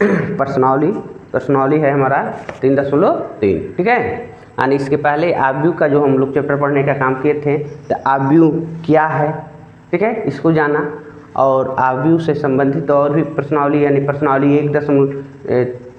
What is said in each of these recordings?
प्रश्नावली है हमारा 3.3, ठीक है। यानी इसके पहले आव्यूह का जो हम लोग चैप्टर पढ़ने का काम किए थे, तो आव्यूह क्या है, ठीक है, इसको जाना, और आव्यूह से संबंधित और भी प्रश्नावली यानी प्रश्नावली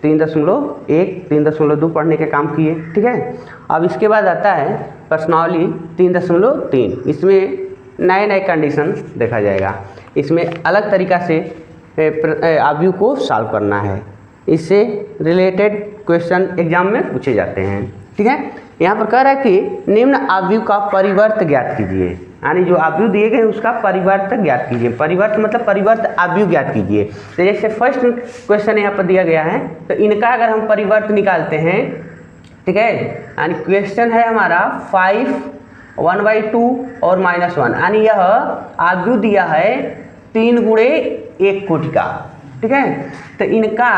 3.1, 3.2 पढ़ने का काम किए, ठीक है। अब इसके बाद आता है प्रश्नावली 3.3। इसमें नए नए कंडीशन देखा जाएगा। इसमें अलग तरीक़ा से आव्यूह को सॉल्व करना है। इससे रिलेटेड क्वेश्चन एग्जाम में पूछे जाते हैं, ठीक है। यहाँ पर कह रहा है कि निम्न आव्यूह का परिवर्त ज्ञात कीजिए, यानी जो आव्यूह दिए गए उसका परिवर्त ज्ञात कीजिए। परिवर्त मतलब परिवर्त आव्यूह ज्ञात कीजिए। तो जैसे फर्स्ट क्वेश्चन यहाँ पर दिया गया है, तो इनका अगर हम परिवर्त निकालते हैं, ठीक है, यानी क्वेश्चन है हमारा 5 1/2 और -1, यानी यह आव्यूह दिया है 3 × 1 कोटि का, ठीक है। तो इनका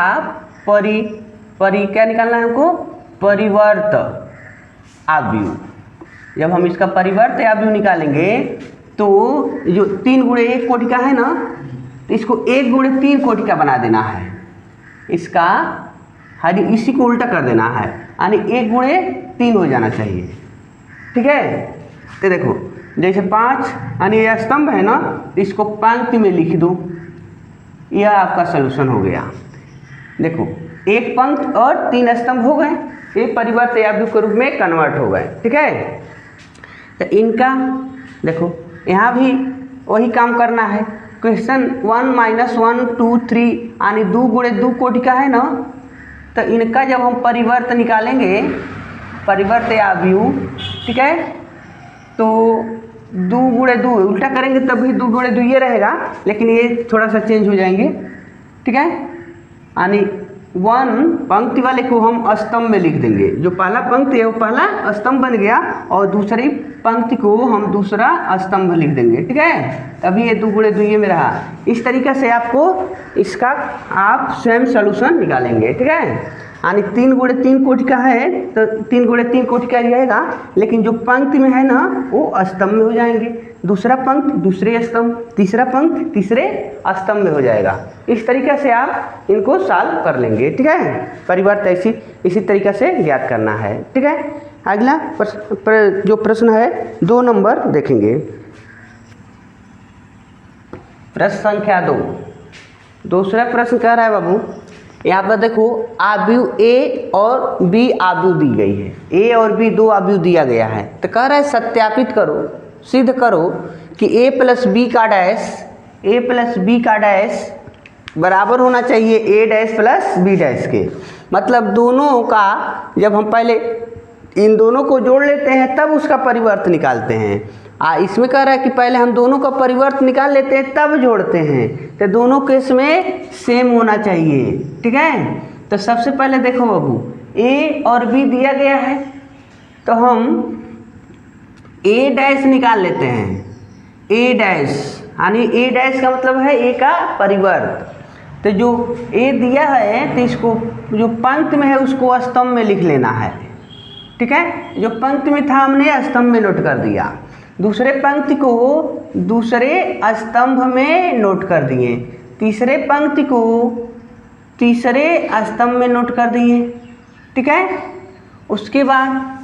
क्या निकालना है हमको, परिवर्त आव्यूह। जब हम इसका परिवर्त आव्यूह निकालेंगे तो जो 3 × 1 कोटि का है ना, तो इसको 1 × 3 कोटि का बना देना है। इसका यानी इसी को उल्टा कर देना है, यानी 1 × 3 हो जाना चाहिए, ठीक है। तो देखो जैसे 5 यानी यह स्तंभ है ना, इसको पंक्ति में लिख दो, यह आपका सलूशन हो गया। देखो 1 पंक्ति और 3 स्तंभ हो गए, ये परिवर्त आव्यूह के रूप में कन्वर्ट हो गए, ठीक है। तो इनका देखो यहाँ भी वही काम करना है। क्वेश्चन 1 -1 2 3 यानी 2 × 2 कोटि का है ना, तो इनका जब हम परिवर्त निकालेंगे, परिवर्त आव्यूह, ठीक है, तो 2 × 2 उल्टा करेंगे तब भी 2 × 2 ये रहेगा, लेकिन ये थोड़ा सा चेंज हो जाएंगे, ठीक है। यानी 1 पंक्ति वाले को हम स्तंभ में लिख देंगे। जो पहला पंक्ति है वो पहला स्तंभ बन गया, और दूसरी पंक्ति को हम दूसरा स्तंभ लिख देंगे, ठीक है। तभी ये 2 × 2 ये में रहा। इस तरीक़े से आपको इसका आप स्वयं सॉल्यूशन निकालेंगे, ठीक है। यानी 3 × 3 कोटि का है तो 3 × 3 कोटि का रहेगा, लेकिन जो पंक्ति में है ना वो स्तंभ में हो जाएंगे। दूसरा पंक्ति दूसरे स्तंभ, तीसरा पंक्ति तीसरे स्तंभ में हो जाएगा। इस तरीक़े से आप इनको सॉल्व कर लेंगे, ठीक है। परिवर्त इसी तरीक़े से ज्ञात करना है, ठीक है। अगला जो प्रश्न है 2 नंबर देखेंगे। प्रश्न संख्या 2, दूसरा प्रश्न कह रहा है बाबू, यहाँ पर देखो आव्यूह ए और बी आव्यूह दी गई है। ए और बी 2 आव्यूह दिया गया है। तो कह रहा है सत्यापित करो, सिद्ध करो कि a + b का डैश बराबर होना चाहिए a' + b' के। मतलब दोनों का जब हम पहले इन दोनों को जोड़ लेते हैं तब उसका परिवर्त निकालते हैं। इसमें कह रहा है कि पहले हम दोनों का परिवर्त निकाल लेते हैं तब जोड़ते हैं, तो दोनों केस में सेम होना चाहिए, ठीक है। तो सबसे पहले देखो बाबू, a और b दिया गया है, तो हम a' निकाल लेते हैं। a' यानी a' का मतलब है a का परिवर्त। तो जो a दिया है तो इसको जो पंक्ति में है उसको स्तंभ में लिख लेना है, ठीक है। जो पंक्ति में था हमने स्तंभ में नोट कर दिया, दूसरे पंक्ति को दूसरे स्तंभ में नोट कर दिए, तीसरे पंक्ति को तीसरे स्तंभ में नोट कर दिए, ठीक है। उसके बाद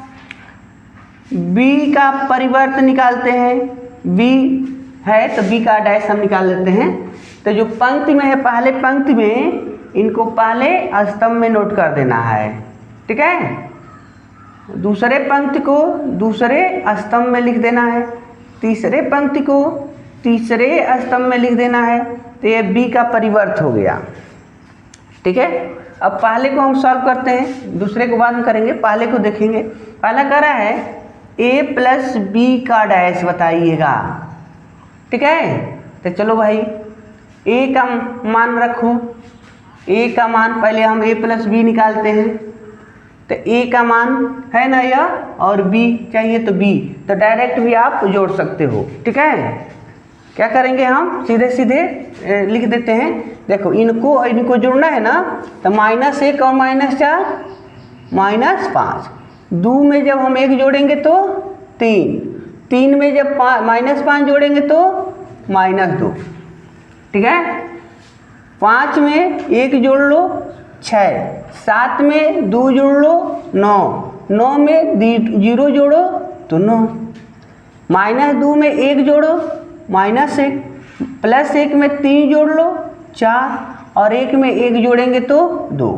b का परिवर्त निकालते हैं। b है तो b का डैश हम निकाल लेते हैं। तो जो पंक्ति में है पहले पंक्ति में इनको पहले स्तंभ में नोट कर देना है, ठीक है। दूसरे पंक्ति को दूसरे स्तंभ में लिख देना है, तीसरे पंक्ति को तीसरे स्तंभ में लिख देना है। तो ये b का परिवर्त हो गया, ठीक है। अब पहले को हम सॉल्व करते हैं, दूसरे को बाद में करेंगे, पहले को देखेंगे। पहला कह रहा है a + b का डैश बताइएगा, ठीक है। तो चलो भाई a का मान रखो, a का मान पहले हम a + b निकालते हैं। तो a का मान है ना यह, और b चाहिए तो b, तो डायरेक्ट भी आप जोड़ सकते हो, ठीक है। क्या करेंगे हम सीधे सीधे लिख देते हैं। देखो इनको जोड़ना है ना, तो -1 और -4 -5, 2 में जब हम 1 जोड़ेंगे तो 3 में जब -5 जोड़ेंगे तो -2, ठीक है। 5 में 1 जोड़ लो 6, 7 में 2 जोड़ लो 9, 9 में 0 जोड़ो तो 9, -2 में 1 जोड़ो -1, +1 में 3 जोड़ लो 4 और 1 में 1 जोड़ेंगे तो 2।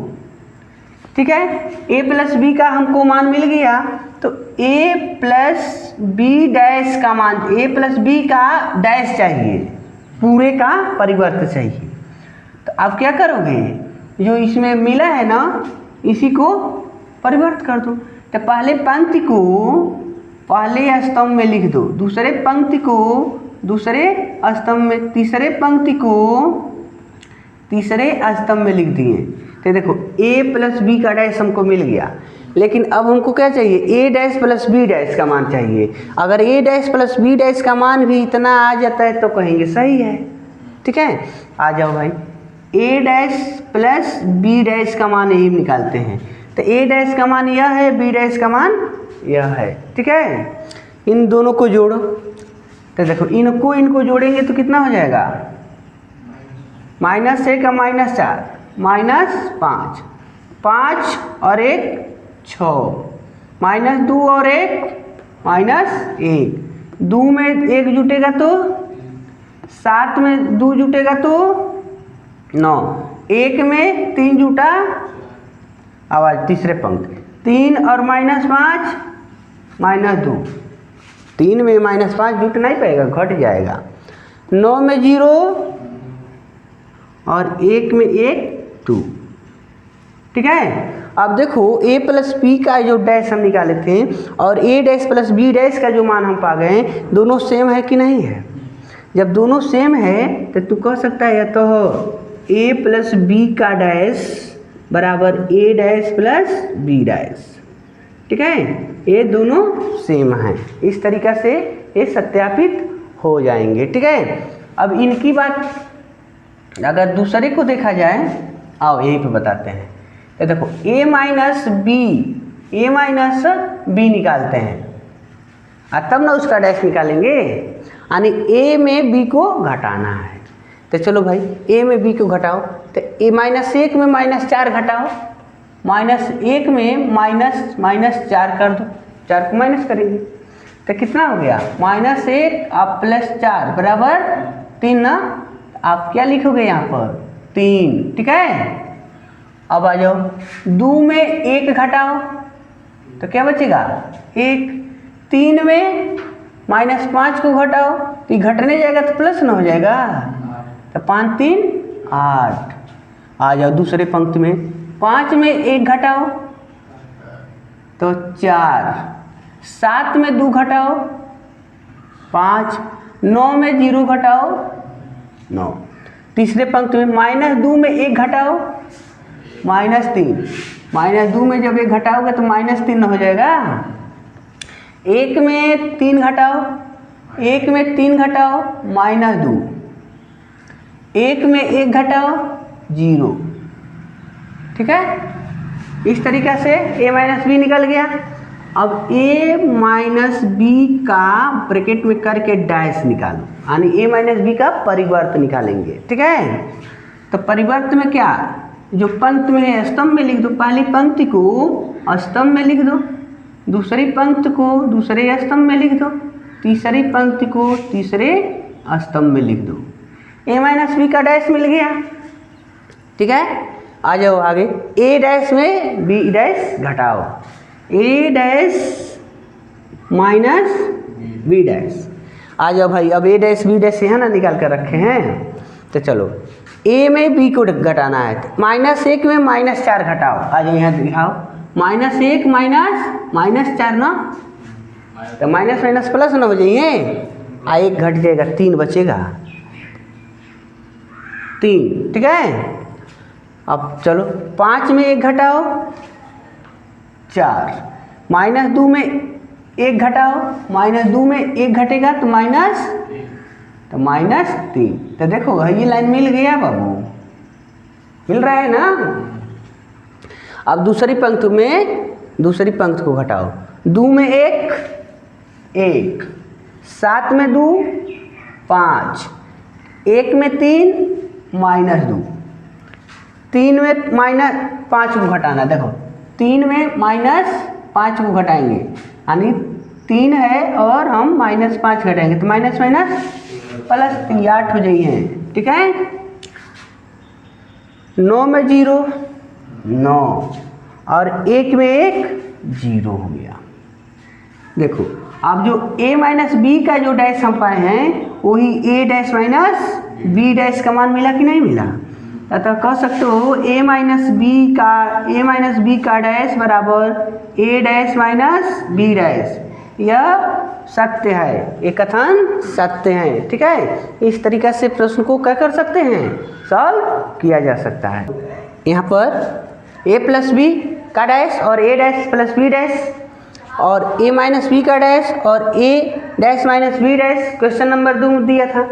ठीक है, a प्लस बी का हमको मान मिल गया, तो a प्लस बी डैश का मान, a प्लस बी का डैश चाहिए, पूरे का परिवर्त चाहिए। तो आप क्या करोगे, जो इसमें मिला है ना इसी को परिवर्त कर दो। तो पहले पंक्ति को पहले स्तंभ में लिख दो, दूसरे पंक्ति को दूसरे स्तंभ में, तीसरे पंक्ति को तीसरे स्तंभ में लिख दिए। तो देखो a प्लस बी का डैश हमको मिल गया, लेकिन अब हमको क्या चाहिए, a dash plus b dash का मान चाहिए। अगर a dash plus b dash का मान भी इतना आ जाता है तो कहेंगे सही है। ठीक है, आ जाओ भाई, a dash plus b dash का मान यही निकालते हैं। तो a डैश का मान यह है, b डैश का मान यह है। ठीक है, इन दोनों को जोड़ो। तो देखो इनको जोड़ेंगे तो कितना हो जाएगा, -1 का -4 -5, 5 और 1 6, -2 और 1 -1, 2 में 1 जुटेगा तो 7 में 2 जुटेगा तो 9, 1 में 3 जुटा, आवाज तीसरे पंक्ति 3 और -5 -2, 3 में -5 जुट नहीं पाएगा, घट जाएगा। 9 में 0 और 1 में 1 2। ठीक है, अब देखो a प्लस बी का जो डैश हम निकाले थे और a dash plus b dash का जो मान हम पा गए, दोनों सेम है कि नहीं है। जब दोनों सेम है तो तू कह सकता है या तो a प्लस बी का डैश बराबर a dash plus b dash. ठीक है, ये दोनों सेम हैं, इस तरीक़ा से ये सत्यापित हो जाएंगे। ठीक है, अब इनकी बात अगर दूसरे को देखा जाए, आओ यहीं पे बताते हैं। तो देखो a माइनस बी निकालते हैं, तब ना उसका डैश निकालेंगे, यानी a में b को घटाना है। तो चलो भाई a में b को घटाओ, तो a -1 में -4 घटाओ, -1 में -4 कर दो, 4 को माइनस करेंगे तो कितना हो गया, -1 अब +4 बराबर 3 ना। आप क्या लिखोगे यहाँ पर 3। ठीक है, अब आ जाओ 2 में 1 घटाओ तो क्या बचेगा 1, 3 में -5 को घटाओ तो ये घटने जाएगा तो प्लस ना हो जाएगा, तो 5 3 8। आ जाओ दूसरे पंक्ति में, 5 में 1 घटाओ तो 4, 7 में 2 घटाओ 5, 9 में 0 घटाओ 9। तीसरे पंक्ति में -2 में 1 घटाओ -3, -2 में जब 1 घटाओगे तो -3 हो जाएगा। 1 में 3 घटाओ, 1 में 3 घटाओ -2, 1 में 1 घटाओ 0। ठीक है, इस तरीक़ा से a माइनस बी निकल गया। अब a माइनस बी का ब्रैकेट में करके डैश निकालो, यानी a माइनस बी का परिवर्त निकालेंगे। ठीक है, तो परिवर्त में क्या, जो पंक्ति में है स्तंभ में लिख दो, पहली पंक्ति को स्तंभ में लिख दो, दूसरी पंक्ति को दूसरे स्तंभ में लिख दो, तीसरी पंक्ति को तीसरे स्तंभ में लिख दो। a माइनस बी का डैश मिल गया। ठीक है, आ जाओ आगे, a डैश में b डैश घटाओ, a dash minus b dash. आ जाओ भाई, अब a डैश b डैश यहाँ ना निकाल कर रखे हैं, तो चलो a में b को घटाना है, -1 में -4 घटाओ। आ जाओ यहाँ दिखाओ, -1 -4 ना, तो माइनस माइनस प्लस ना हो जाइए, 1 घट जाएगा 3 बचेगा 3। ठीक है, अब चलो 5 में 1 घटाओ 4, -2 में 1 घटाओ, -2 में 1 घटेगा तो -3। तो देखो ये लाइन मिल गया बाबू, मिल रहा है ना। अब दूसरी पंक्ति को घटाओ, 2 में 1, 7 में 2 5, 1 में 3 -2, 3 में -5 को घटाना, देखो 3 में -5 को घटाएंगे, यानी 3 है और हम -5 घटाएंगे तो माइनस माइनस प्लस 8 हो जाइए, ठीक है। 9 में 0 9 और 1 में 1 0 हो गया। देखो अब जो a माइनस बी का जो डैश हम पाए हैं वही a dash minus b dash का मान मिला कि नहीं मिला। अतः कह सकते हो a माइनस बी का डैश बराबर a dash minus b dash, यह सत्य है, ये कथन सत्य है, ठीक है। इस तरीक़ा से प्रश्न को क्या कर सकते हैं, सॉल्व किया जा सकता है। यहाँ पर a प्लस बी का डैश और a dash plus b dash और a माइनस बी का डैश और a dash minus b dash question number 2 दिया था,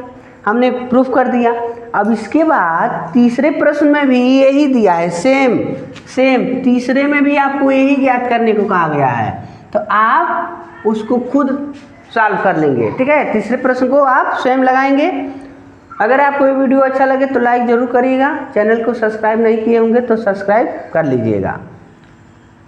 हमने प्रूफ कर दिया। अब इसके बाद तीसरे प्रश्न में भी यही दिया है, सेम तीसरे में भी आपको यही ज्ञात करने को कहा गया है, तो आप उसको खुद सॉल्व कर लेंगे, ठीक है। तीसरे प्रश्न को आप स्वयं लगाएंगे। अगर आपको ये वीडियो अच्छा लगे तो लाइक ज़रूर करिएगा, चैनल को सब्सक्राइब नहीं किए होंगे तो सब्सक्राइब कर लीजिएगा।